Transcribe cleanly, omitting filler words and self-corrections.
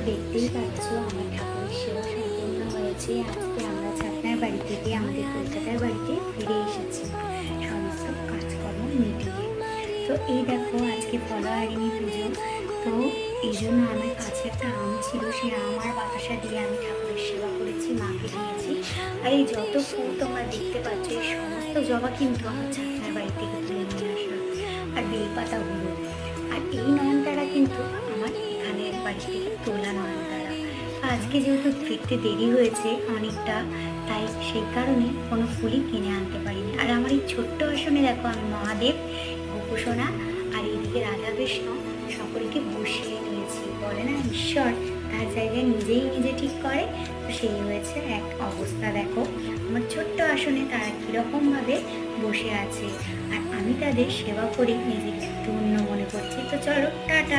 দেখতেই পাচ্ছ আমার ঠাকুরের সেবা সম্পূর্ণ হয়েছে। আজকে আমরা ছাতনার বাড়ি থেকে আমাদের কলকাতার বাড়িতে ফিরে এসেছি সমস্ত কাজকর্ম মিটিয়ে। তো এই দেখো আজকে ফলহারিণী পুজো। তো এই জন্য আমার কাছে একটা আম ছিল, সেই আম আর বাতাসা দিয়ে আমি ঠাকুরের সেবা করেছি, মাকে দিয়েছি। আর এই যত ফুল তোমরা দেখতে পাচ্ছ এই সমস্ত জবা কিন্তু আমার ছাতনার বাড়ি থেকে তুলে নিয়ে আসা। আর বেলপাতাগুলো আর এই নয়নতারা কিন্তু আমার এখানের বাড়ি থেকে তোলা নয়নতারা। আজকে যেহেতু ফিরতে দেরি হয়েছে অনেকটা, তাই সেই কারণে কোনো ফুলই কিনে আনতে পারিনি। আর আমার এই ছোট্ট আসনে দেখো আমি মহাদেব, গোপুসোনা আর এইদিকে রাধাকৃষ্ণ সকলকে বসিয়ে নিয়েছি। বলে না ঈশ্বর তার জায়গায় নিজেই নিজে ঠিক করে, তো সেই হয়েছে এক অবস্থা। দেখো আমার ছোট্ট আসনে তারা কীরকমভাবে বসে আছে আর আমি তাদের সেবা করে নিজেকে ধন্য মনে করছি। তো চলো টাটা।